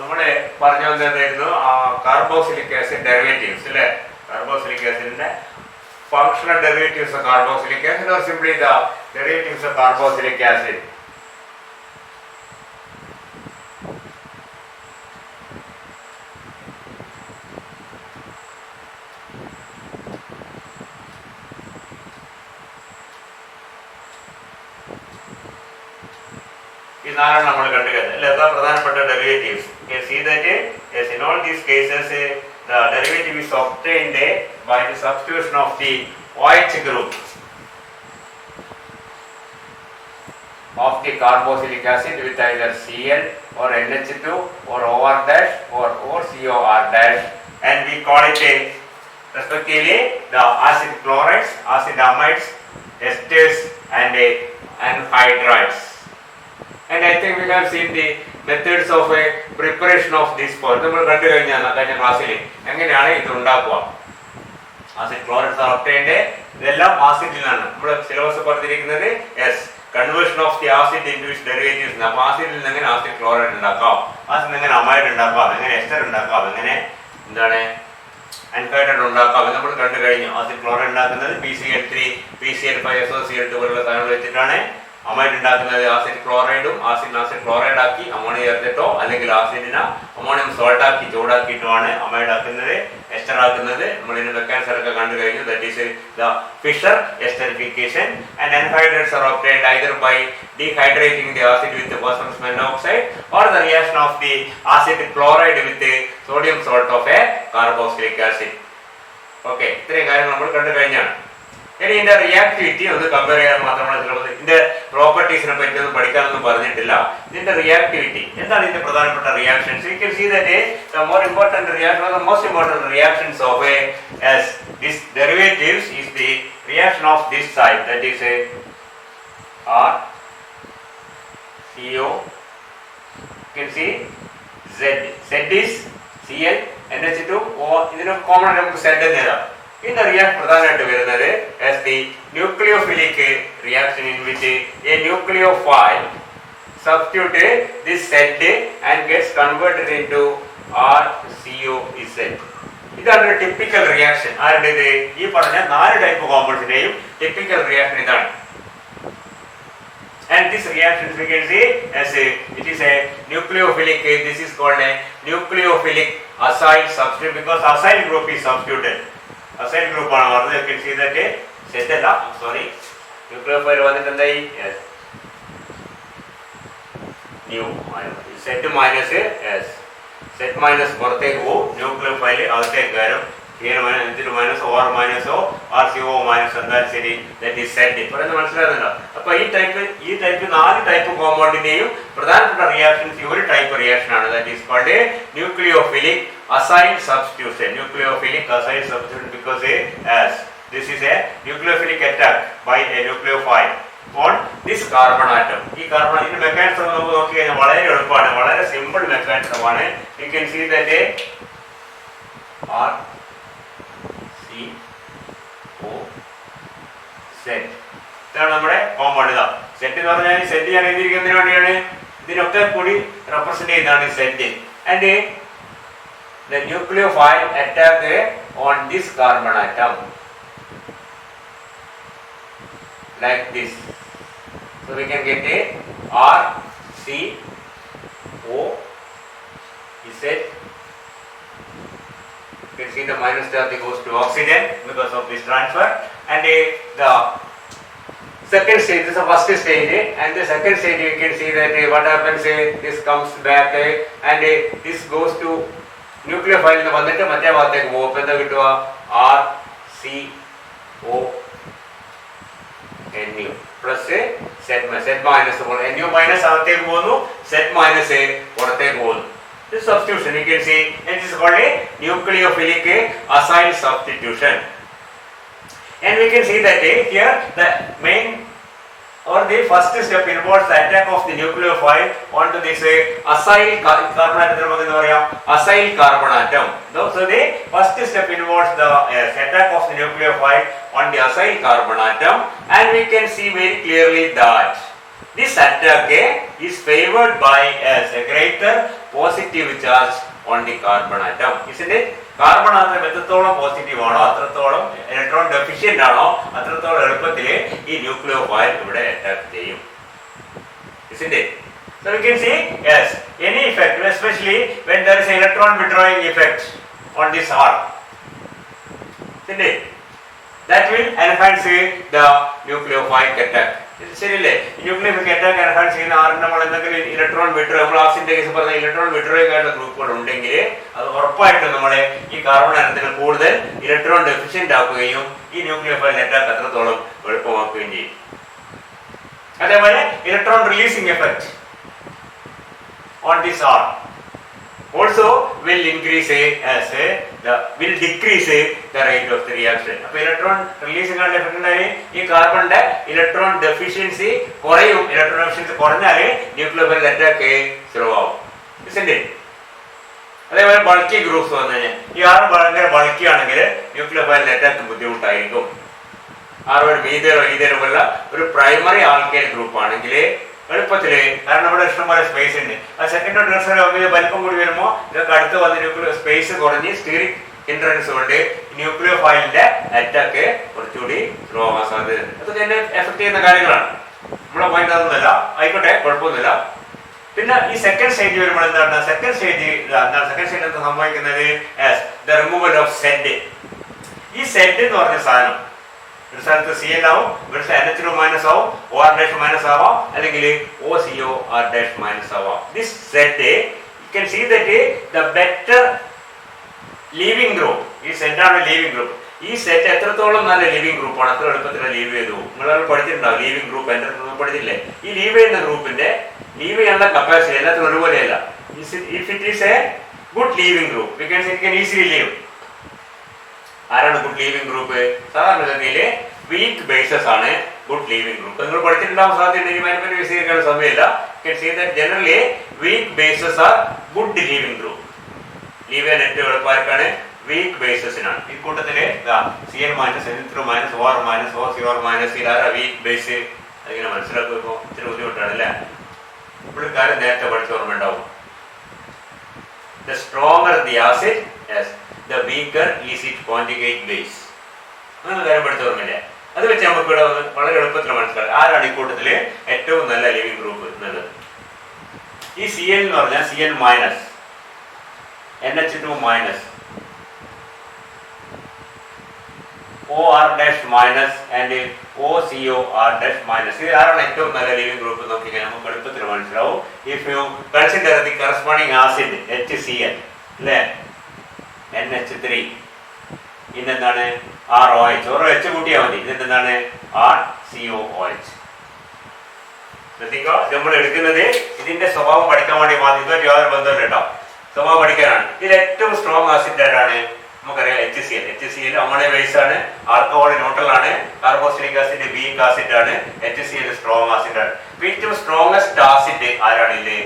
നമ്മളെ പറഞ്ഞു വന്നിരുന്നു കാർബോക്സിലിക് ആസിഡ് ഡെറിവേറ്റീവ്സ് അല്ലേ. കാർബോക്സിലിക് ആസിഡിന്റെ functional derivatives of carboxylic acid or simply the derivatives of carboxylic acid. These are നമ്മൾ കണ്ടുകഴിഞ്ഞു അല്ലേ. എന്താ പ്രധാനപ്പെട്ട derivatives? You see that yes, in all these cases the derivative is obtained by the substitution of the OH group of the carboxylic acid with either Cl or NH2 or OR dash or COR dash, and we call it respectively the acid chlorides, acid amides, esters and anhydrides. And I think we have seen the methods of preparation of this for നമ്മൾ കണ്ടു കഴിഞ്ഞാൽ കഴിഞ്ഞ ക്ലാസ്സിൽ എങ്ങനെയാണ് ഇത് ഉണ്ടാക്കുക. Acid chlorides are obtained. ഇതെല്ലാം ആസിഡിലാണ്. നമ്മുടെ സിലബസ് പറഞ്ഞിരിക്കുന്നത് conversion of the acid into its derivatives. അപ്പോൾ ആസിഡിൽ നിന്ന് എങ്ങനെ ആസിഡ് ക്ലോറൈഡ് ഉണ്ടാക്കാം, ആസിഡിൽ എങ്ങനെ അമൈഡ് ഉണ്ടാക്കാം, എങ്ങനെ എസ്റ്റർ ഉണ്ടാക്കാം, എങ്ങനെ എന്താണ് അൻഹൈഡ്രൈഡ് ഉണ്ടാക്കാം നമ്മൾ കണ്ടു കഴിഞ്ഞു. ആസിഡ് ക്ലോറൈഡ് ഉണ്ടാക്കുന്നത് PCl3 PCl5SOCl2 പോലുള്ള സാധനങ്ങൾ വെച്ചിട്ടാണ്. അമൈഡ് ഉണ്ടാക്കുന്നത് ആസിഡ് ക്ലോറൈഡും ആസിഡ് ക്ലോറൈഡ് ആക്കി അമോണിയ ചേർത്തിട്ടോ അല്ലെങ്കിൽ ആസിഡിനെ അമോണിയം സോൾട്ട് ആക്കി ചൂടാക്കിയിട്ടുമാണ് അമൈഡ് ആക്കുന്നത്. എസ്റ്റർ ആക്കുന്നത് നമ്മൾ ഇതിന്റെ മെക്കാനിസം ഒക്കെ കണ്ടു കഴിഞ്ഞു. That is the Fischer esterification. And anhydrides are obtained either by dehydrating the acid with phosphorus monoxide or the reaction of the acid chloride with the sodium salt of a carboxylic acid. Okay, ഇത്രയും കാര്യങ്ങൾ നമ്മൾ കണ്ടു കഴിഞ്ഞാണ്. ഇനി ഇതിന്റെ reactivity ഒന്ന് compare ചെയ്യാൻ മാത്രമാണ് സിലബസ്. ഇതിന്റെ പ്രോപ്പർട്ടീസിനെ പറ്റി ഒന്നും പഠിക്കാനൊന്നും പറഞ്ഞിട്ടില്ല. ഇതിന്റെ റിയാക്ടിവിറ്റി എന്താണ്, ഇതിന്റെ പ്രധാനപ്പെട്ട reactions? You can see that the more important reaction, the most important reactions of this derivatives is the reaction of this side, that is R CO. You can see Z is Cl NH2 O. ഇതിന് common നമുക്ക് Z എന്ന് എഴുതാം. In the reaction പ്രധാനമായിട്ട് വരുന്നത് as the nucleophilic reaction in which a nucleophile substitute this Z and gets converted into RCOZ. ഇതാണ് typical reaction. ആരുടേത്? ഈ പറഞ്ഞ 4 type കോമ്പൗണ്ട്സിന്റെയും typical reaction ഇതാണ്. And this reaction we can see as it is a nucleophilic. This is called a nucleophilic acyl substitute because acyl group is substituted. Acyl group ആണ് പറഞ്ഞത്. You can see that set അല്ല, sorry, nucleophile വന്നിട്ട് എന്തായി? Set minus set minus പുറത്തേക്ക് പോകും, nucleophile അകത്തേക്ക് കയറും. Minus or മൈനസോ RCO minus എന്തായാലും ശരി, ദാറ്റ് ഈസ് സെറ്റ്. പറയുന്നത് മനസ്സിലാകുന്നുണ്ടോ? അപ്പൊ ഈ ടൈപ്പ് 4 ടൈപ്പ് കോമ്പൗണ്ടിന്റെയും പ്രധാനപ്പെട്ട റിയാക്ഷൻസ് ഈ ഒരു ടൈപ്പ് റിയാക്ഷൻ ആണ്. That is called nucleophilic acyl substitution. Nucleophilic acyl substitution because as this is a nucleophilic attack by a nucleophile on this carbon atom. ഈ carbon ഇതിന്റെ മെക്കാനിസം നമുക്ക് നോക്കി കഴിഞ്ഞാൽ വളരെ എളുപ്പമാണ്, വളരെ സിമ്പിൾ മെക്കാനിസം ആണ്. You can see that RCOZ ഇതാണ് നമ്മുടെ കോമ്പൗണ്ട്. ഇതാ സെറ്റ് എന്ന് പറഞ്ഞാൽ സെറ്റ് ഞാൻ എഴുതിയിരിക്കുന്നതിന് വേണ്ടിയാണ്. ഇതിനൊക്കെ കൂടി റെപ്രസെന്റ് ചെയ്യുന്നതാണ് set. And the nucleophile attack on this carbon atom like this. So we can get a RCOZ. You can see the minus charge goes to oxygen because of this transfer. And the second stage, this is the first stage, and the second stage you can see that what happens, this comes back and this goes to ന്യൂക്ലിയോഫൈലിൽ വന്നിട്ട് മറ്റേ ഭാഗത്തേക്ക് പോകും. ഇപ്പം എന്താ കിട്ടുക? RCONU plus set minus NU minus അകത്തേക്ക് പോകുന്നു, set minus പുറത്തേക്ക് പോകുന്നു. This substitution you can see, and this is called a nucleophilic acyl substitution. And we can see that here the main or the first step involves the attack of the nucleophile onto this acyl carbon atom. Acyl carbon atom. So the first step involves the attack of the nucleophile on the acyl carbon atom, and we can see very clearly that This attack is favored by a greater positive charge on the carbon atom. Isn't it? Carbon atom എത്രത്തോളം positive ആണോ അത്രത്തോളം electron deficient ആണോ അത്രത്തോളം എളുപ്പത്തിൽ ഈ nucleophile ഇവിടെ attack ചെയ്യും. Isn't it? So we can see, yes, any effect, especially when there is an electron withdrawing effect on this arc, isn't it? That will enhance the nucleophile attack. ശരിയല്ലേ? Nucleophile attack enhance ചെയ്യുന്ന ആറിന് നമ്മൾ എന്തെങ്കിലും electron withdraw, നമ്മൾ ആസിന്റെ case പറഞ്ഞ electron withdrawing ആയിട്ടുള്ള ഗ്രൂപ്പുകൾ ഉണ്ടെങ്കിൽ അത് ഉറപ്പായിട്ടും നമ്മളെ ഈ കാർബൺ ആറ്റത്തിന് കൂടുതൽ ഇലക്ട്രോൺ ഡെഫിഷ്യന്റ് ആക്കുകയും ഈ ന്യൂക്ലിയോഫൈൽ അറ്റാക്ക് അത്രത്തോളം എളുപ്പമാക്കുകയും ചെയ്യും. അതേപോലെ electron releasing effect on this arc also will increase will decrease the rate of the reaction. അപ്പോൾ ഇലക്ട്രോൺ റിലീസിംഗ് ആയിട്ടുള്ള എഫക്ട് ഉണ്ടായി ഈ കാർബണിന്റെ ഇലക്ട്രോൺ ഡെഫിഷ്യൻസി കുറയും. ഇലക്ട്രോൺ ഡെഫിഷ്യൻസി കുറഞ്ഞാൽ ന്യൂക്ലിയോഫൈൽ അറ്റാക്ക് സ്ലോ ആവും. അതേപോലെ ബൾക്കി ഗ്രൂപ്പ്സ് വന്നു കഴിഞ്ഞാൽ ഈ ആറ് ഭയങ്കര ബൾക്കി ആണെങ്കിൽ ന്യൂക്ലിയോഫൈൽ അറ്റാക്ക് ബുദ്ധിമുട്ടായിരിക്കും. ആറ് മീതേറോ ഈതേറോ പോലുള്ള ഒരു പ്രൈമറി ആൽക്കൈൽ ഗ്രൂപ്പ് ആണെങ്കിൽ എളുപ്പത്തില്, കാരണം ഇവിടെ ഇഷ്ടംപോലെ സ്പേസ് ഉണ്ട്. ആ സെക്കൻഡോ ടെർസറോ വലിപ്പം കൂടി വരുമ്പോൾ ഇതൊക്കെ അടുത്ത് വന്ന് ന്യൂക്ലിയോ സ്പേസ് കുറഞ്ഞ് സ്റ്റീറിക് ഹിൻഡ്രൻസ് കൊണ്ട് ന്യൂക്ലിയോഫൈലിന്റെ അറ്റാക്ക് കുറച്ചുകൂടി സ്ലോ ആവാൻ സാധ്യതയുണ്ട്. അതൊക്കെ എന്നെ എഫക്ട് ചെയ്യുന്ന കാര്യങ്ങളാണ്. നമ്മളെ പോയിന്റ് അതൊന്നുമല്ല, ആയിക്കോട്ടെ, കുഴപ്പമൊന്നുമില്ല. പിന്നെ ഈ സെക്കൻഡ് സ്റ്റേജ് വരുമ്പോൾ എന്താണ് സെക്കൻഡ് സ്റ്റേജ് എന്താ സംഭവിക്കുന്നത്? The removal of Z. ഈ സെഡ് എന്ന് പറഞ്ഞ സാധനം ഒരു സ്ഥലത്ത് Cl ആവും, ഒരു NH2 മൈനസ് ആവും, OR ഡാഷ് മൈനസ് ആവാം, അല്ലെങ്കിൽ OCO R ഡാഷ് മൈനസ് ആവാം. This set you can see that the better leaving group, ഈ സെറ്റാണ് ലീവിംഗ് ഗ്രൂപ്പ്. ഈ സെറ്റ് എത്രത്തോളം നല്ല ലീവിംഗ് ഗ്രൂപ്പാണ് അത്ര എളുപ്പത്തിൽ ലീവ് ചെയ്തു. നിങ്ങൾ പഠിച്ചിട്ടുണ്ടാവും ലീവിംഗ് ഗ്രൂപ്പ്, എൻ്റെ പഠിച്ചില്ലേ? ഈ ലീവ് ചെയ്യുന്ന ഗ്രൂപ്പിന്റെ ലീവ് ചെയ്യാനുള്ള കപ്പാസിറ്റി എല്ലാത്തിനും ഒരുപോലെയല്ല. If it is a good leaving group we can easily leave. ആരാണ് ഗുഡ് ലീവിംഗ് ഗ്രൂപ്പ്? സാധാരണഗതിയിൽ വീക്ക് ബേസസ് ആണ് ഗുഡ് ലീവിംഗ് ഗ്രൂപ്പ്. നിങ്ങൾ പഠിച്ചിട്ടുണ്ടാവും സാധ്യത വിശദീകരിക്കാൻ സമയമില്ല. Generally weak bases are good leaving group. Leave ചെയ്യാൻ ഏറ്റവും എളുപ്പമാർക്കാണ് വീക്ക് ബേസസിനാണ്. ഈ കൂട്ടത്തില് Cl minus NH2 minus OR minus OCR minus ഇതാരാ വീക്ക് ബേസ്? അതിങ്ങനെ മനസ്സിലാക്കുമ്പോൾ ഇച്ചിരി ബുദ്ധിമുട്ടാണ് അല്ലേ? ഇവിടെ കാര്യം നേരത്തെ പഠിച്ച ഓർമ്മ ഉണ്ടാവും. The stronger the acid, yes, the weaker is its conjugate base. അങ്ങനെ കാര്യം പഠിച്ച ഓർമ്മയില്ലേ? അത് വെച്ച് നമുക്ക് ഇവിടെ വളരെ എളുപ്പത്തിൽ മനസ്സിലാക്കാം ആരാണ് ഈ കൂട്ടത്തില് ഏറ്റവും നല്ല ലിവിംഗ് ഗ്രൂപ്പ് എന്നുള്ളത്. ഈ Cl എന്ന് പറഞ്ഞാൽ Cl minus NH2 minus OR dash minus and OCO R dash minus. ഇത് ആരാണ് ഏറ്റവും നല്ല ലിവിംഗ് ഗ്രൂപ്പ് നോക്കിയാൽ നമുക്ക് എളുപ്പത്തിൽ മനസ്സിലാവും. If you consider the corresponding acid HCl അല്ലേ, NH3, ഇതെന്താണ് ROH, OH കൂട്ടിയാൽ മതി. ഇതെന്താണ് RCOOH. ശ്രദ്ധിക്കുക, നമ്മൾ എടുക്കുന്നത് ഇതിന്റെ സ്വഭാവം പഠിക്കാൻ വേണ്ടി മാത്രം, ഇതുമായിട്ട് യാതൊരു ബന്ധമില്ല കേട്ടോ, സ്വഭാവം പഠിക്കാനാണ്. ഇതിൽ ഏറ്റവും സ്ട്രോങ് ആസിഡ് ആരാണ്? നമുക്കറിയാം HCl അമോണിയ ബേസ് ആണ്, ആൽക്കഹോൾ ന്യൂട്രൽ ആണ്, കാർബോക്സിലിക് ആസിഡ് വീക്ക് ആസിഡ് ആണ്, HCl സ്ട്രോങ് ആസിഡ് ആണ്. ഏറ്റവും സ്ട്രോങ്ങസ്റ്റ് ആസിഡ് ആരാണ്? ഇത്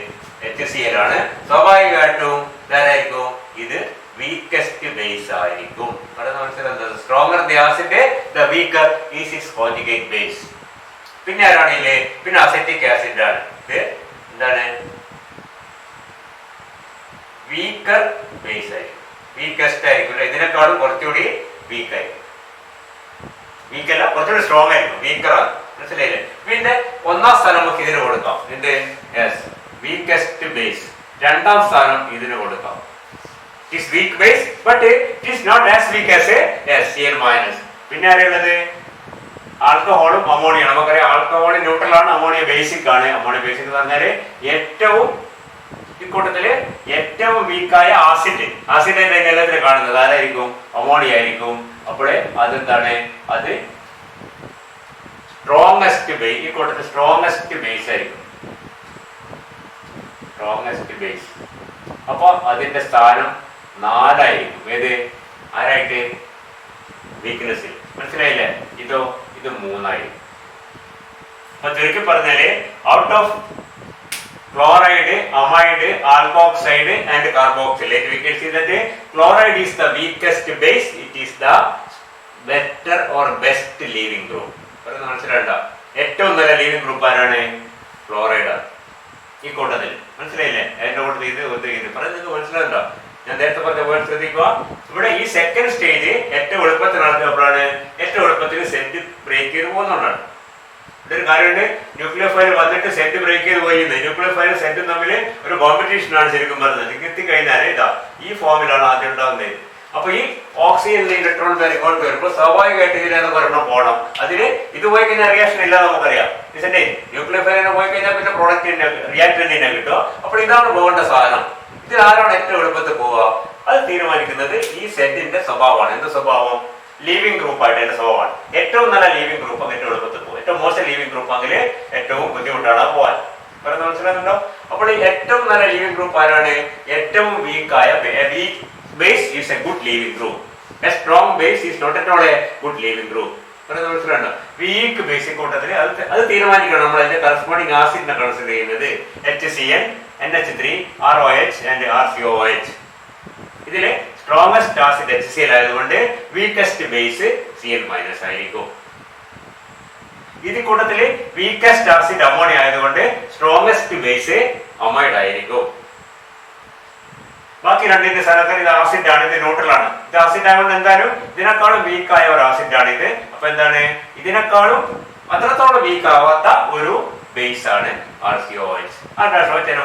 HCl ആണ്. സ്വാഭാവികമായിട്ടും ആരായിരിക്കും? ഇത് വീക്കസ്റ്റ് ബേസ് ആയിരിക്കും. മനസ്സിലാക്കുന്നത് stronger the acid the weaker is it's conjugate base. പിന്നെ ആരാണില്ലേ? പിന്നെ അസെറ്റിക് ആസിഡ് ആണ്. ഇത് എന്താണ്? വീക്കർ ബേസ് ആയിരിക്കും, വീക്കസ്റ്റ് ആയിരിക്കും. ഇതിനേക്കാളും കുറച്ചുകൂടി വീക്ക് ആയിരിക്കും. വീക്കല്ല, കുറച്ചുകൂടി സ്ട്രോങ് ആയിരിക്കും, വീക്കറാണ്. മനസ്സിലായില്ലേ? പിന്നെ ഒന്നാം സ്ഥാനം നമുക്ക് ഇതിന് കൊടുക്കാം. ഇതിന്റെ വീക്കസ്റ്റ് ബേസ്. രണ്ടാം സ്ഥാനം ഇതിന് കൊടുക്കാം. It is weak base, but it is not as weak as a Cl minus. പിന്നെ ആരെയുള്ളത്? ആൽക്കഹോളും അമോണിയ. നമുക്കറിയാം ആൽക്കഹോൾ ന്യൂട്രൽ ആണ്, അമോണിയ ബേസിക് ആണ്. അമോണിയ ബേസിക് എന്ന് പറഞ്ഞാല് ഏറ്റവും ഇക്കൂട്ടത്തില് ഏറ്റവും വീക്കായ ആസിഡ് എല്ലാത്തിനും കാണുന്നത് ആരായിരിക്കും? അമോണിയ ആയിരിക്കും. അപ്പോഴേ അതെന്താണ്? അത് സ്ട്രോങ്ങസ്റ്റ് ബേസ്, ഈ കൂട്ടത്തിൽ സ്ട്രോങ്ങസ്റ്റ് ബേസ് ആയിരിക്കും, സ്ട്രോങ്ങസ്റ്റ് ബേസ്. അപ്പൊ അതിന്റെ സ്ഥാനം 4 ആയിരിക്കും. ഏത്? ആരായിട്ട്? വീക്ക്നെസ്സിൽ. മനസ്സിലായില്ലേ? ഇത് 3 ആയിരിക്കും. അപ്പൊ ചുരുക്കി പറഞ്ഞാല് out of chloride, amide, alkoxide and carboxylate, we can see that chloride is the weakest base. It is the better or best leaving group. മനസ്സിലാണ്ട ഏറ്റവും നല്ല ലീവിംഗ് ഗ്രൂപ്പ് ആരാണ്? ക്ലോറൈഡ് ആണ് ഈ കൂട്ടത്തിൽ. മനസ്സിലായില്ലേ? അതിന്റെ കൂട്ടത്തിൽ ഇത് പറഞ്ഞ് നിങ്ങൾക്ക് മനസ്സിലാകുന്നുണ്ടോ? ഞാൻ നേരത്തെ പറഞ്ഞ പോലെ ശ്രദ്ധിക്കുക. ഇവിടെ ഈ സെക്കൻഡ് സ്റ്റേജ് ഏറ്റവും എളുപ്പത്തിൽ നടത്തുമ്പോഴാണ് ഏറ്റവും എളുപ്പത്തിൽ സെറ്റ് ബ്രേക്ക് ചെയ്ത് പോകുന്നതുകൊണ്ടാണ്. ഇതൊരു കാര്യമുണ്ട്, ന്യൂക്ലിയർ ഫയൽ വന്നിട്ട് സെറ്റ് ബ്രേക്ക് ചെയ്ത് പോയി. ന്യൂക്ലിയർ ഫയൽ സെറ്റും തമ്മിൽ ഒരു കോമ്പറ്റീഷനാണ് ശരിക്കും പറഞ്ഞത്. എത്തിക്കഴിഞ്ഞാൽ ഇതാ ഈ ഫോമിലാണ് ആദ്യം ഉണ്ടാകുന്നത്. അപ്പൊ ഈ ഓക്സിജൻ ഇലക്ട്രോൺ ഇങ്ങോട്ട് വരുമ്പോൾ സ്വാഭാവികമായിട്ട് ഇതിനകത്ത് ഒരെണ്ണം പോകണം. അതിന് ഇത് പോയി കഴിഞ്ഞാൽ റിയാക്ഷൻ ഇല്ല നമുക്കറിയാം. ഇതിന്റെ ന്യൂക്ലിയർ ഫയലിനെ പോയി കഴിഞ്ഞാൽ പിന്നെ പ്രോഡക്റ്റിന്റെ റിയാക്ടന്റിനെ കിട്ടുക. അപ്പോൾ ഇതാണ് പോകേണ്ട സാധനം. ഇതിൽ ആരാണ് ഏറ്റവും എളുപ്പത്തിൽ പോവുക? അത് തീരുമാനിക്കുന്നത് ഈ സെറ്റിന്റെ സ്വഭാവമാണ്. എന്ത് സ്വഭാവം? ലീവിംഗ് ഗ്രൂപ്പ് ആയിട്ട് എന്റെ സ്വഭാവമാണ്. ഏറ്റവും നല്ല ലീവിംഗ് ഗ്രൂപ്പ് ഏറ്റവും എളുപ്പത്തിൽ പോകും. ഏറ്റവും മോശം ലീവിംഗ് ഗ്രൂപ്പ് ആണെങ്കിൽ ഏറ്റവും ബുദ്ധിമുട്ടാണ് പോകാൻ. പറയുന്നത് മനസ്സിലാകുന്നുണ്ടോ? അപ്പോൾ ഈ ഏറ്റവും നല്ല ലീവിംഗ് ഗ്രൂപ്പ് ആരാണ്? ഏറ്റവും വീക്കായ base is a good leaving group. A strong base is not at all a good leaving group. പറയുന്നത് മനസ്സിലാകുന്നുണ്ടോ? വീക്ക് ബേസിക് കൂട്ടത്തിൽ അത് തീരുമാനിക്കണം. നമ്മൾ അതിന്റെ കറസ്പോണ്ടിങ് ആസിഡിനെ കൺസിഡർ ചെയ്യുന്നത് HCN, NH3, ROH and RCOOH. ഇതില് സ്ട്രോങ്സ്റ്റ് ആസിഡ് HCl ആയതുകൊണ്ട് വീക്കസ്റ്റ് ബേസ് Cl- ആയിരിക്കും. ഇത് കൂട്ടത്തില് വീക്കസ്റ്റ് ആസിഡ് അമോണിയ ആയതുകൊണ്ട് സ്ട്രോങ്സ്റ്റ് ബേസ് അമൈഡ് ആയിരിക്കും. ബാക്കി രണ്ടിന്റെ സ്ഥലത്തിൽ ഇത് ആസിഡ് ആണ്, ഇത് ന്യൂട്രൽ ആണ്. ഇത് ആസിഡ് ആയതുകൊണ്ട് എന്തായാലും ഇതിനേക്കാളും വീക്കായ ഒരു ആസിഡ് ആണ് ഇത്. അപ്പൊ എന്താണ്? ഇതിനേക്കാളും അത്രത്തോളം വീക്ക് ആവാത്ത ഒരു ബേസ് ആണ് RCOH. ആ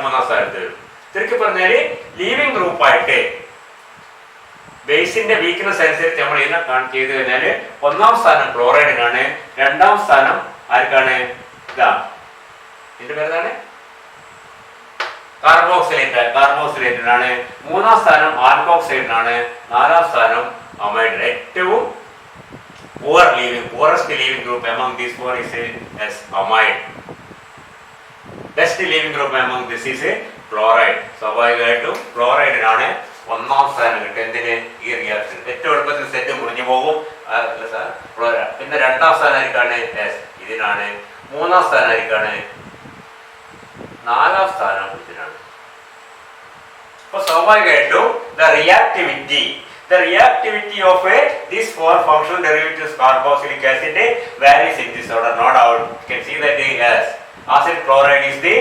മൂന്നാം സ്ഥാനത്ത് വരും. ചുരുക്കി പറഞ്ഞാല് ലീവിംഗ് ഗ്രൂപ്പായിട്ട് ബേസിന്റെ വീക്ക്നെസ് അനുസരിച്ച് നമ്മൾ ഇതിനെ ചെയ്ത് കഴിഞ്ഞാല് ഒന്നാം സ്ഥാനം ക്ലോറൈഡിനാണ്, രണ്ടാം സ്ഥാനം ആർക്കാണ്? ഇതാ ഇതിന്റെ പേരെന്താണ്? കാർബോക്സിലേറ്റിനാണ്, മൂന്നാം സ്ഥാനം ആൽക്കോക്സൈഡിനാണ്, നാലാം സ്ഥാനം അമൈഡിന്. ഏറ്റവും poorest leaving group among these four is as amide. Best leaving group among this is chloride. സ്വാഭാവികമായിട്ടും ക്ലോറൈഡിനാണ് ഒന്നാം സ്ഥാനം കിട്ടും. എന്തിന്? ഈ റിയാക്ഷൻ ഏറ്റവും എളുപ്പത്തിൽ സെറ്റ് മുറിഞ്ഞു പോകും. പിന്നെ രണ്ടാം സ്ഥാനം ആയിരിക്കാണ് ഇതിനാണ്, മൂന്നാം സ്ഥാനം ആയിരിക്കാണ്, നാലാം സ്ഥാനം ഇതിനാണ്. അപ്പൊ സ്വാഭാവികമായിട്ടും the reactivity of these four functional derivatives carboxylic acid varies in this order. No doubt you can see that as acid chloride is the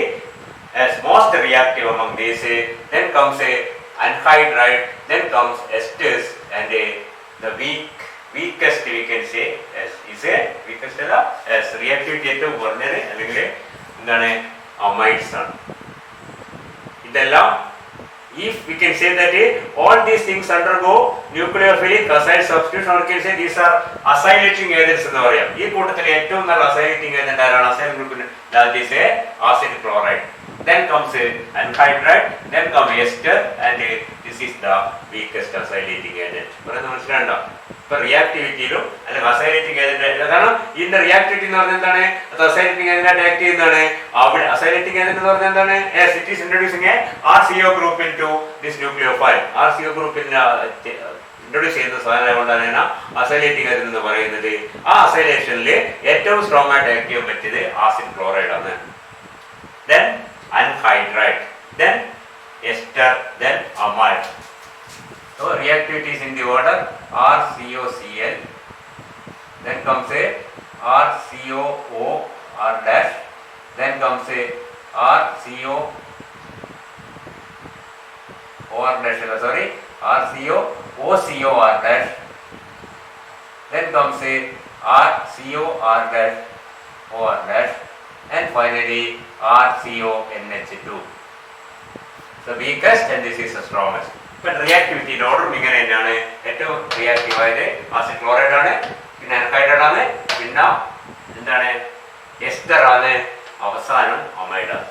most reactive among these. Then comes anhydride, then comes esters, and the weakest we can say is weakest as reactivity ഏറ്റവും കുറഞ്ഞത് അല്ലെങ്കിൽ എന്താണ്? Amides ആണ്. ഇതെല്ലാം if we can say that all these things undergo nucleophilic acyl substitution, or we can say these are acylating agents എന്ന് പറയാം. ഈ കൂട്ടത്തിൽ ഏറ്റവും നല്ല acylating agent ആരാണ്? acyl ഗ്രൂപ്പിന് that is acid chloride. Then comes anhydride, then comes ester, and this is the weakest acylating agent. പറയുന്നത് മനസ്സിലാണ്ടോ? ഇപ്പൊ റിയാക്ടിവിറ്റിയിലും അല്ലെങ്കിൽ അസൈലേറ്റിംഗ് ഏജന്റ്, കാരണം ഇതിന്റെ റിയാക്ടിവിറ്റി എന്ന് പറഞ്ഞാൽ എന്താണ്? അത് അസൈലേറ്റിംഗ് ഏജന്റായിട്ട് ആക്ട് ചെയ്യുന്നതാണ്. അവിടെ അസൈലേറ്റിംഗ് ഏജന്റ് എന്ന് പറഞ്ഞാൽ എന്താണ്? It is introducing a RCO group into this nucleophile. RCO ഗ്രൂപ്പിൽ ഇൻട്രൊഡ്യൂസ് ചെയ്യുന്ന സാധനം കൊണ്ടാണ് അസൈലേറ്റിംഗ് ഏജന്റ് എന്ന് പറയുന്നത്. ആ അസൈലേഷനിൽ ഏറ്റവും സ്ട്രോങ് ആയിട്ട് ആക്ട് ചെയ്യാൻ പറ്റിയത് ആസിഡ് ക്ലോറൈഡ് ആണ്. Then anhydride, then ester, then amide. So reactivity is in the order RCOCl, then comes RCOO R dash, then comes RCO OR dash, RCOOCO R dash, then comes RCO R dash OR dash, and finally RCONH2. The weakest and this is the strongest. But reactivity order ഇങ്ങനെ തന്നെയാണ്. ഏറ്റവും reactive ആയത് acid chloride ആണ്, പിന്നെ anhydride ആണ്, പിന്നെ എന്താണ്? Ester ആണ്, അവസാനം അമൈഡ് ആണ്.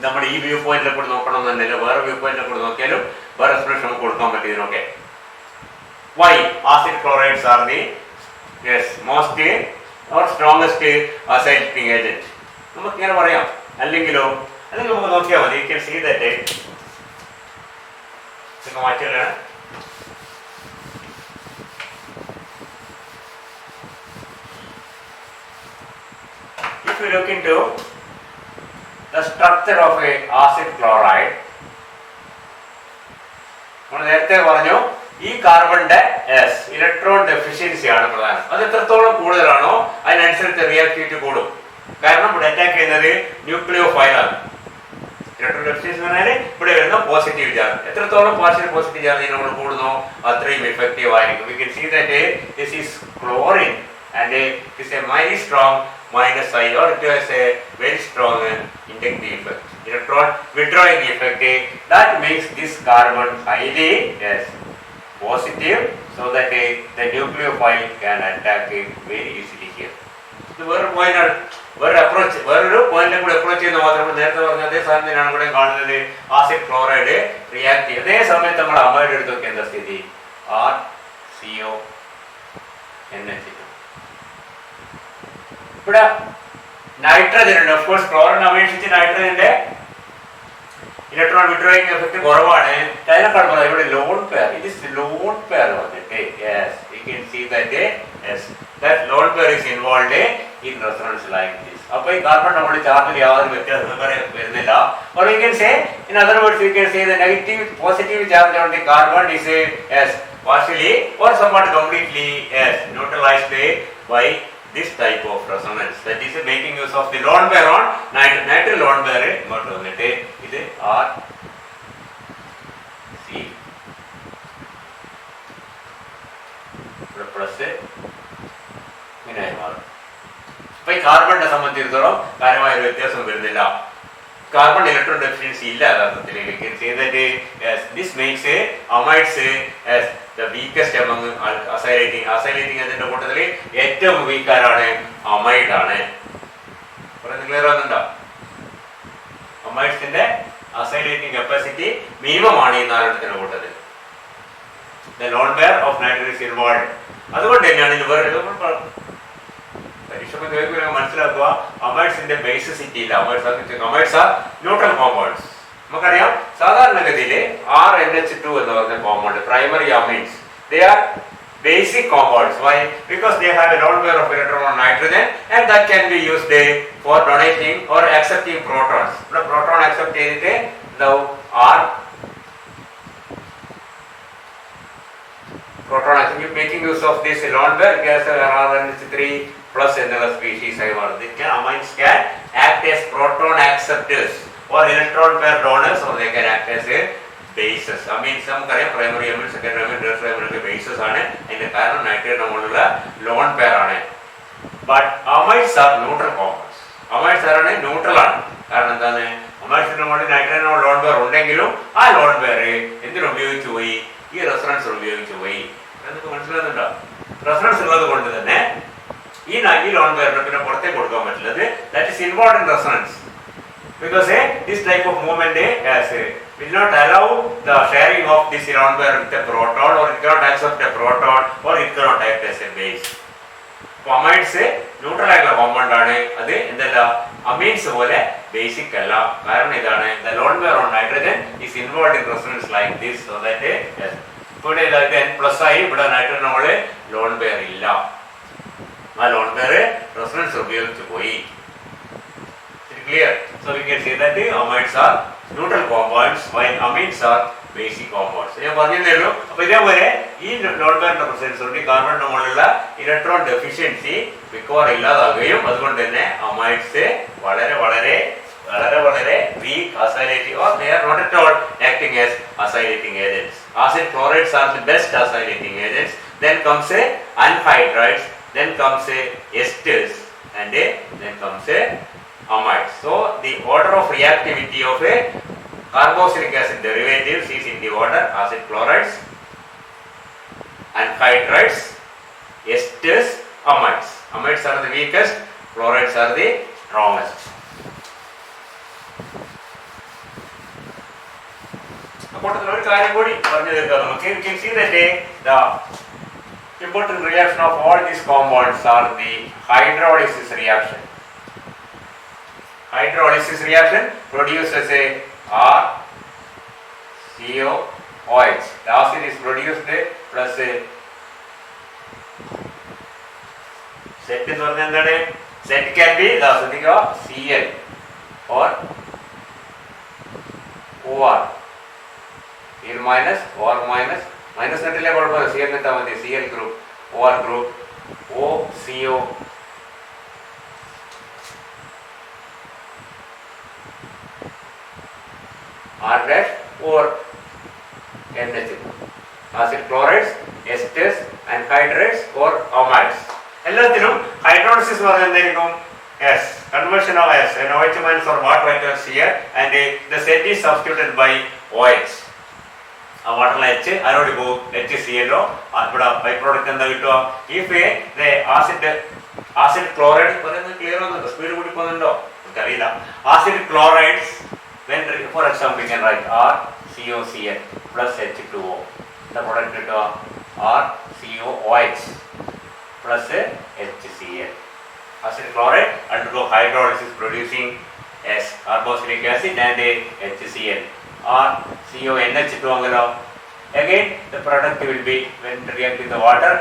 നമ്മൾ ഈ വ്യൂ പോയിന്റിൽ കൂടെ നോക്കണം എന്നല്ല, വേറെ വ്യൂ പോയിന്റിൽ കൂടെ നോക്കിയാലും വേറെ എക്സ്പ്രഷൻ നമുക്ക് കൊടുക്കാൻ പറ്റും ഇതിനൊക്കെ. Why acid chlorides are the most or strongest acylating agent? നമുക്ക് ഇങ്ങനെ പറയാം. അല്ലെങ്കിൽ നമുക്ക് നോക്കിയാൽ മതി. You can see that മാറ്റിയാണ്. If you look into the structure of a acid chloride, നമ്മൾ നേരത്തെ പറഞ്ഞു ഈ കാർബണിന്റെ ഇലക്ട്രോൺ ഡെഫിഷ്യൻസി ആണ് പ്രധാനം. അത് എത്രത്തോളം കൂടുതലാണോ അതിനനുസരിച്ച് റിയാക്ടിവിറ്റി കൂടും. കാരണം ഇവിടെ അറ്റാക്ക് ചെയ്യുന്നത് ന്യൂക്ലിയോഫൈൽ ആണ്. ഇലക്ട്രോൺ ഡെഫിഷ്യൻസി എന്ന് പറഞ്ഞാൽ ഇവിടെ വരുന്ന പോസിറ്റീവ് ചാർജ്. എത്രത്തോളം പാർഷ്യൽ പോസിറ്റീവ് ചാർജ് നമ്മൾ കൂടുന്നോ അത്രയും എഫക്റ്റീവ് ആയിരിക്കും. We can see that this is chlorine and it is a very strong minus I, or it has a very strong inductive effect, electron withdrawing effect, that makes this carbon highly positive, so that the nucleophile can attack it very easily here. ഇത് വേറൊരു പോയിന്റാണ്, വേറൊരു പോയിന്റും കൂടെ approach ചെയ്യുന്ന മാത്രമേ നേരത്തെ പറഞ്ഞ അതേ സാധനത്തിനാണ് ഇവിടെ കാണുന്നത്. ആസിഡ് ക്ലോറൈഡ് റിയാക്ട് ചെയ്യും. അതേ സമയത്ത് നമ്മൾ അമൈഡ് എടുത്ത് നോക്കിയ എന്താ സ്ഥിതി? RCONH. ഇവിടെ നൈട്രജൻ ഉണ്ട്. ഓഫ് കോഴ്സ് ക്ലോറിൻ അപേക്ഷിച്ച് നൈട്രജന്റെ ഇലക്ട്രോൺ വിഡ്രോയിങ് എഫക്ട് കുറവാണ്. അതിനെക്കാൾ ഇവിടെ ലോൺ പെയർ, ഇത് ലോൺ പെയർ വന്നിട്ട് you can see that lone pair is involved in resonance like this. അപ്പോൾ ഈ കാർബൺ നമ്മൾ ചാർജിൽ യാതൊരു വ്യത്യാസം വരുന്നില്ല. or you can say, in other words, you can say the negative positive charge on the carbon is partially or somewhat completely neutralized by this type of resonance, that is making use of the lone pair on nitrile lone pair ഇങ്ങോട്ട് വന്നിട്ട് ഇത് RC plus ഇങ്ങനെ മാറും. അപ്പൊ ഈ കാർബണിനെ സംബന്ധിച്ചിടത്തോളം കാര്യമായ ഒരു വ്യത്യാസം വരുന്നില്ല. കാർബൺ ഇലക്ട്രോൺ ഡെഫിഷ്യൻസി ഇല്ല യഥാർത്ഥത്തിൽ. This makes amides the weakest among acylating. അതിന്റെ കൂട്ടത്തിൽ ഏറ്റവും വീക്കാരാണ് അമൈഡ് ആണ്. ക്ലിയർ ആകുന്നുണ്ടോ? അമൈഡ്സിന്റെ അസൈലേറ്റിംഗ് കപ്പാസിറ്റി മിനിമം ആണ് ഈ നാലെണ്ണത്തിന്റെ കൂട്ടത്തിൽ. The lone pair of nitrogen is involved. അതുകൊണ്ട് തന്നെയാണ് ഇത് വേറെ പരീക്ഷ മനസ്സിലാക്കുക. അമൈഡ്സിന്റെ ബേസിസിറ്റി ഇല്ല. Amides are neutral compounds. നമുക്കറിയാം സാധാരണഗതിയിൽ RNH2 എന്ന് പറഞ്ഞ compound primary amines, they are basic compounds. Why? Because they have a lone pair of electron on nitrogen and that can be used for donating or accepting protons. The proton accept ചെയ്തിട്ട് now proton accepting, making use of this lone pair gas RNH3 plus another species amines can act as proton acceptors or electron pair donors, or they can act as a bases. Amines നമുക്കറിയാം primary amines, secondary amines, tertiary amines bases ആണ്. അതിന്റെ കാരണം nitrogen നമ്മളുള്ള lone pair ആണ്. But amides are neutral compounds. amides ആണ് neutral ആണ്. കാരണം എന്താണ്? അമൈഡ്സിന്റെ മുകളിൽ നൈട്രജൻ lone pair ഉണ്ടെങ്കിലും ആ lone pair എന്തിനു ഉപയോഗിച്ചു പോയി? ഈ റെസൊണൻസ് ഉപയോഗിച്ചു പോയി. എന്നൊക്കെ മനസ്സിലാകുന്നുണ്ടോ? റെസൊണൻസ് ഉള്ളത് കൊണ്ട് തന്നെ ഈ lone pair പിന്നെ പുറത്തേക്ക് കൊടുക്കാൻ പറ്റില്ല. That is involved in resonance. Because this type of movement will not allow the sharing of this lone pair with a proton, or it cannot accept a proton, or it cannot act as a base. Amides neutral ആയിട്ടുള്ള compound ആണ്. അത് എന്തല്ല amines പോലെ basic അല്ല. കാരണം ഇതാണ്, the lone pair on nitrogen is involved in resonance like this, so that ഇവിടെ N plus ആയി. ഇവിടെ നൈട്രജൻ നമ്മള് lone pair ഇല്ല. ആ lone pair resonance ഉപയോഗിച്ചു പോയി. Clear? So we can say that the amides are neutral compounds while amines are basic compounds. ഞാൻ പറഞ്ഞല്ലോ. അപ്പോൾ ഇതേപോലെ ഈ lone pairന്റെ പ്രസൻസ് കൊണ്ട് കാർബണിന്റെ മുകളിലുള്ള ഇലക്ട്രോൺ ഡെഫിഷ്യൻസി മിക്കവാറും ഇല്ലാതാകുകയും അതുകൊണ്ട് തന്നെ അമൈഡ്സ് വളരെ വളരെ വളരെ വളരെ weak acylating, or they are not at all acting as acylating agents. Acid chlorides are the best acylating agents. Then comes anhydrides, then comes esters, and then comes amides. So the order of reactivity of a carboxylic acid derivatives is in the order acid chlorides, anhydrides, esters, amides. Amides are the weakest, chlorides are the strongest. അപ്പോഴത്തെ ഒരു കാര്യം കൂടി പറഞ്ഞു തീർക്കാം നമുക്ക്. You can see that the important reaction of all these compounds are the hydrolysis reaction. Hydrolysis reaction produces a RCOOH. The acid is produced plus a set എന്ന് പറഞ്ഞാൽ എന്താണ്? Set can be Cl or OR. Cl minus or minus നെറ്റിലെ കുഴപ്പമില്ല. Cl നെട്ടാൽ മതി. Cl group, OR group, OCO R dash or NH2. Acid chlorides, esters, anhydrides or amides. എല്ലാത്തിനും hydrolysis എന്ന് പറഞ്ഞാൽ എന്തായിരിക്കും? S. Conversion of S. An OH minus or water atoms here and the set is substituted by OH. ആ വാട്ടറിൽ H ആരോട് പോകും? HCl. ഇവിടെ by product എന്താ കിട്ടുക? ഇഫ് ആസിഡ് ക്ലോറൈഡ് പറയുന്നത് ക്ലിയർ ആവുന്നുണ്ടോ? സ്പീഡ് കൂടി പോകുന്നുണ്ടോ? എനിക്കറിയില്ല. Acid chlorides when for example we can write RCOCl plus H2O. The product കിട്ടുക RCOOH plus HCl. Acid chloride undergo hydrolysis producing S carboxylic acid and HCl. RCONH2 angalo. Again the product will be when react with the water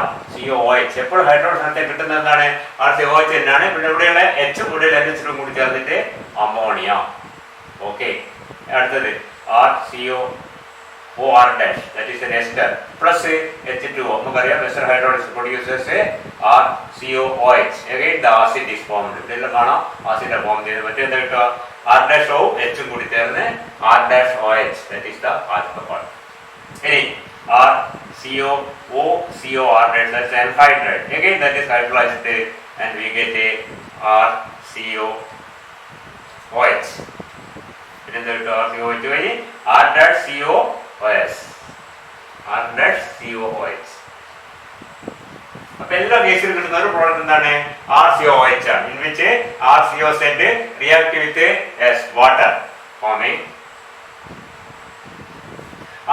RCOOH. എപ്പോഴും hydrolysis നടത്തി കിട്ടുന്നത് എന്താണ്? RCOOH തന്നെയാണ്. പിന്നെ ഇവിടെയുള്ള H കൂടുതൽ NH2 കൂടി ചേർന്നിട്ട് അമോണിയ. ഓക്കെ, അടുത്തത് RCOOR dash, that is an ester plus H2O. നമുക്കറിയാം ester hydrolysis produces RCOOH. Again the acid is formed. ഇതെല്ലാം കാണാം ആസിഡ് ഫോം ചെയ്ത്. മറ്റേന്താ കിട്ടുക? R dash O H കൂടി ചേർന്ന് R dash OH, that is the alcohol. ഇനി RCOOCOR dash, that is anhydride. Again that is hydrolyzed and we get a RCOOH. പിന്നെ എന്താ കിട്ടുക? RCOOH വഴി R dash COOS. R dash COOH. അപ്പൊ എല്ലാ കേസിലും കിട്ടുന്ന ഒരു പ്രോഡക്റ്റ് എന്താണ്? RCOOH ആണ്. In which RCO set react with water forming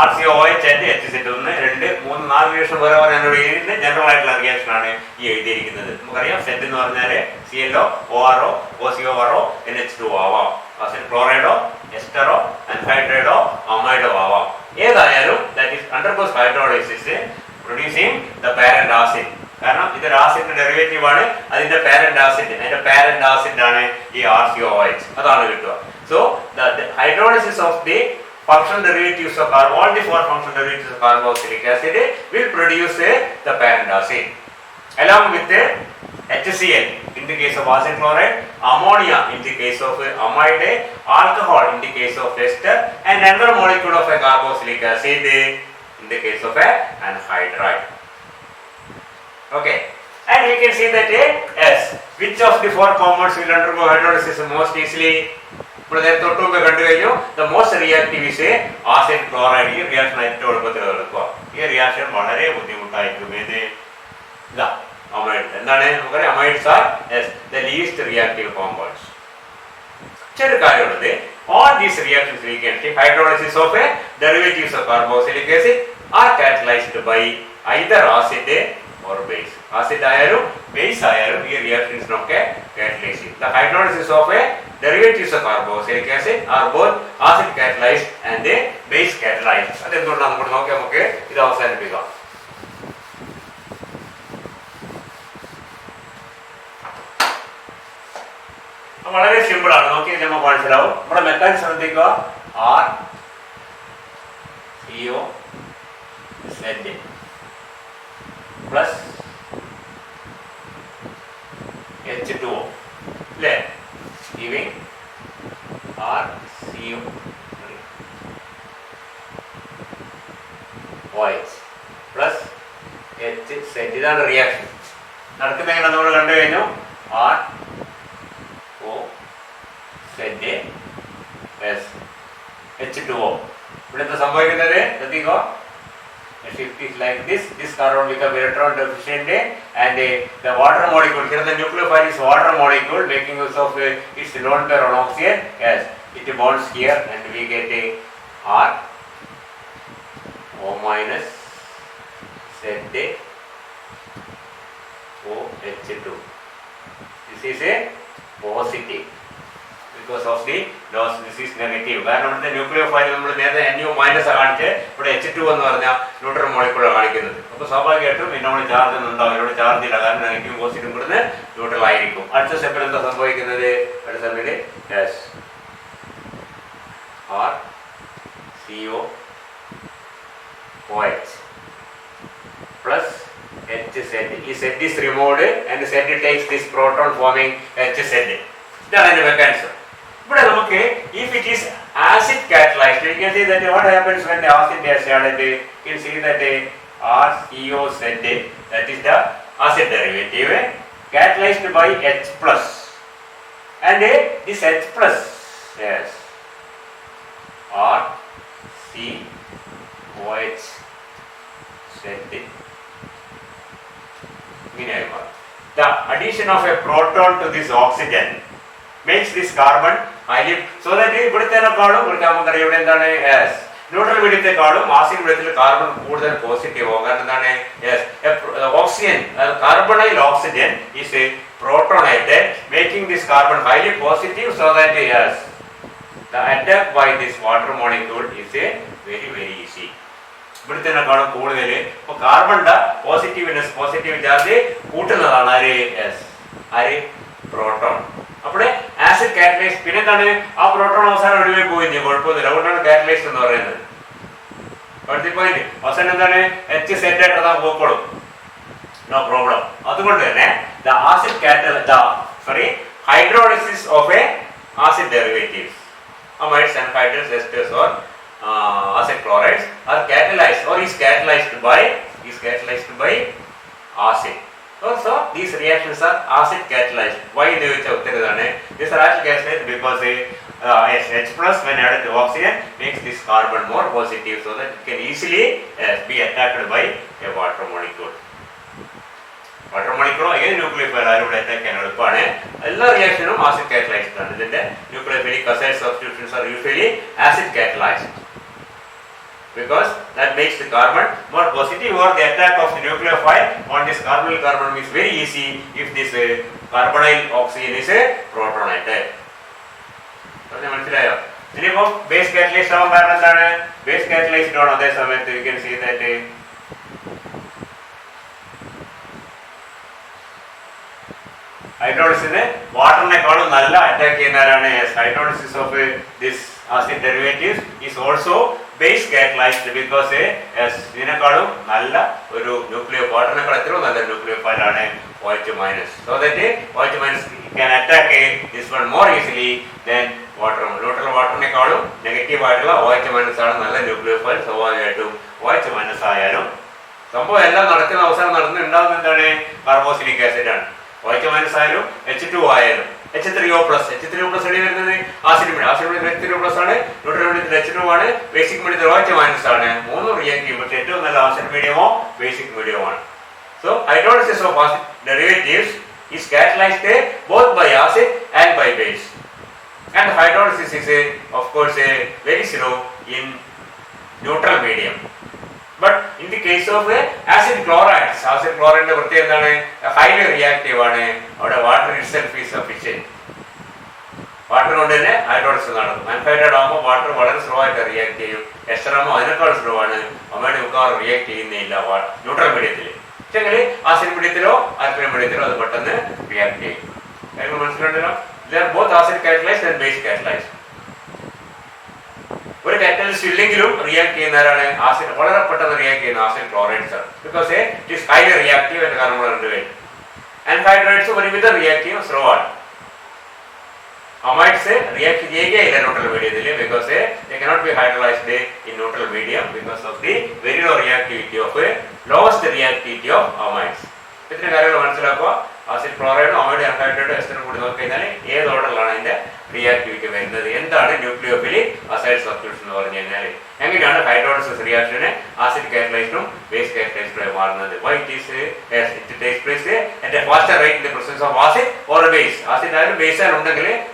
RCOOH and HCl. 1, 2, 3, 4 reaction വേറെ എന്നോട് എഴുതിയിട്ട് ജനറൽ ആയിട്ടുള്ള റിയാക്ഷൻ ആണ് ഈ എഴുതിയിരിക്കുന്നത്. നമുക്കറിയാം സെറ്റ് എന്ന് പറഞ്ഞാൽ CLO, ORO, OCORO, NH2 ആവാം. ആസിഡ് ക്ലോറൈഡോ, എസ്റ്ററോ, അൻഹൈഡ്രൈഡോ, അമൈഡോ ആവാം. ഏതായാലും that is undergoes hydrolysis producing the parent acid. കാരണം ഇതൊരു ആസിഡിന്റെ ഡെറിവേറ്റീവ് ആണ്. അതിന്റെ പാരന്റ് ആസിഡ് ആണ് ഈ RCOOH. അതാണ് കിട്ടുക. So the hydrolysis of the functional derivatives of all the 4 functional derivatives of carboxylic acid will produce the parent acid along with HCl in the case of acid chloride, ammonia in the case of amide, alcohol in the case of ester, and another molecule of a carboxylic acid in the case of anhydride. Okay, and we can see that S, which of the 4 compounds will undergo hydrolysis most easily? ഇപ്പോൾ നേരത്തെ തൊട്ട് മുമ്പ് കണ്ടു കഴിഞ്ഞു. The most reactive is acid chloride. ഈ reaction ഏറ്റവും എളുപ്പത്തിൽ എടുക്കുക. ഈ റിയാക്ഷൻ വളരെ ബുദ്ധിമുട്ടായിരിക്കും. ഏത്? ഇതാ അമൈഡ്. എന്താണ് നമുക്കറിയാം? Amides are the least reactive compounds. ചെറു കാര്യമുള്ളത്, all these reactions we can see hydrolysis of derivatives of carboxylic acid are catalyzed by either acid or base. Acid ആയാലും base ആയാലും ഈ റിയാക്ഷൻസിനൊക്കെ catalyze ചെയ്യും. The hydrolysis of derivatives of carboxylic acid are both acid catalyzed and base catalyzed. അതെന്തുകൊണ്ടാണ് നമ്മൾ നോക്കി നമുക്ക് ഇത് അവസാനിപ്പിക്കാം. വളരെ സിമ്പിൾ ആണ്. നോക്കി നമുക്ക് മനസ്സിലാവും. നമ്മുടെ മെക്കാനിസം ശ്രദ്ധിക്കുക. RCOZ പ്ലസ് H2O അല്ലേ? giving RCOOH plus HZ. ഇതാണ് റിയാക്ഷൻ നടക്കുന്ന. എങ്ങനെ നമ്മൾ കണ്ടു കഴിഞ്ഞു? H2O. ഇവിടെ എന്താ സംഭവിക്കുന്നത്? ശ്രദ്ധിക്കുക. Shift is like this. This carbon become electron deficient and the water molecule, here the nucleophile is water molecule making use of its lone pair on oxygen. Yes, it bonds here and we get a RO minus ZOH2. This is a positive because of the loss. This is negative. കാരണം ഇവിടുത്തെ nucleophile നമ്മൾ നേരത്തെ NU minus കാണിച്ച് ഇവിടെ H2 എന്ന് പറഞ്ഞാൽ neutron മോളിക്യൂളാണ് കാണിക്കുന്നത്. അപ്പോൾ സ്വാഭാവികമായിട്ടും ഇതിനോട് ചാർജ് ഒന്നും ഉണ്ടാവും. ഇതിനോട് ചാർജ് ഇല്ല. കാരണം നെഗറ്റീവ് പോസിറ്റീവ് ഇവിടുന്ന് ന്യൂട്രൽ ആയിരിക്കും. അടുത്ത സ്റ്റെപ്പിൽ എന്താ സംഭവിക്കുന്നത്? അടുത്ത സ്റ്റെപ്പിൽ RCOOH plus HZ. ഈ Z is removed and Z takes this proton forming HZ. ഇതാണ് അതിന്റെ മെക്കാനിസം. ഇവിടെ നമുക്ക് if it is acid catalyzed. You can see that what happens when the acid is added. You can see that RCOZ, that is the acid derivative, catalyzed by H plus, and this H plus, yes, RCOH Z. The addition of a proton to this oxygen makes this carbon highly, so that neutral medium acid medium carbon positive. Yes, oxygen, carbonyl oxygen is a protonated, making this carbon highly positive, so that yes, the attack by this water molecule is a very easy. Carbon positiveness, positive charge proton. Acid catalyzed, proton catalyzed. But the point is, no problem. The acid hydrolysis of a acid derivatives, amides, anhydrous, esters, or acid chlorides are catalyzed or is catalyzed by acid. Also, these reactions are acid catalyzed. Why they these are acid catalyzed because H plus when added to oxygen makes this carbon more positive, so that it can easily be attacked by a water molecule. Water molecule again nucleophile attack all reactions acid catalyzed. Nucleophilic acid substitutions are usually acid catalyzed, because that makes the carbon more positive, or the attack of the nucleophile on this carbonyl carbon is very easy if this carbonyl oxygen is a protonated. Base catalyzed base catalyzed on other summit, you can see that hydrolysis water attack hydrolysis of this acid derivatives is also base catalyzed, because as nucleophile OH minus, so that OH minus can attack this one more easily than water. Neutral water negative OH minus nucleophile, so OH minus carboxylic acid OH minus H2O H3O plus acid medium, H3O plus neutral medium H2O basic medium OH minus reactive, but acid medium basic medium. So hydrolysis of acid derivatives is catalyzed both by acid and by base, and hydrolysis is of course very slow in neutral medium. But in the case of acid chloride is highly reactive, water itself is sufficient. Water hydrolysis unfiltered water slow reactive, ester slow react neutral medium. Acid medium reactive. They are both acid catalyzed and base catalyzed. Catalyst react acid react acid chloride, because it is highly reactive and carbon. Anhydrides are reactive slow. Amides react in neutral medium, because they cannot be hydrolyzed in neutral medium because of the very low reactivity of lowest reactivity of amides. Acid chloride, amide, anhydride, ester reactivity nucleophilic acid substitution. Hydrolysis reaction acid catalyzed base catalyzed. Why it is it takes place at a faster rate in the presence of acid or a base. Acid and base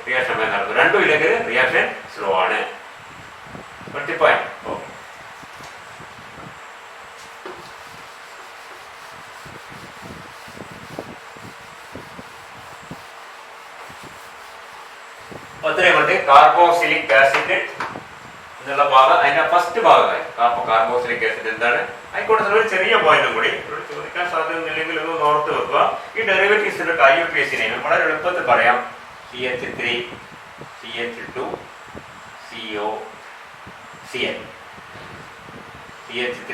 reaction reaction slow. What's the point? Okay. Carboxylic acid first carboxylic acid I got a very point. Derivatives in the IUPAC name, CH3, CH2, CO, Cl. CH3,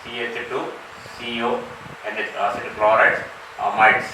CH2, CO, and acid chlorides, amides.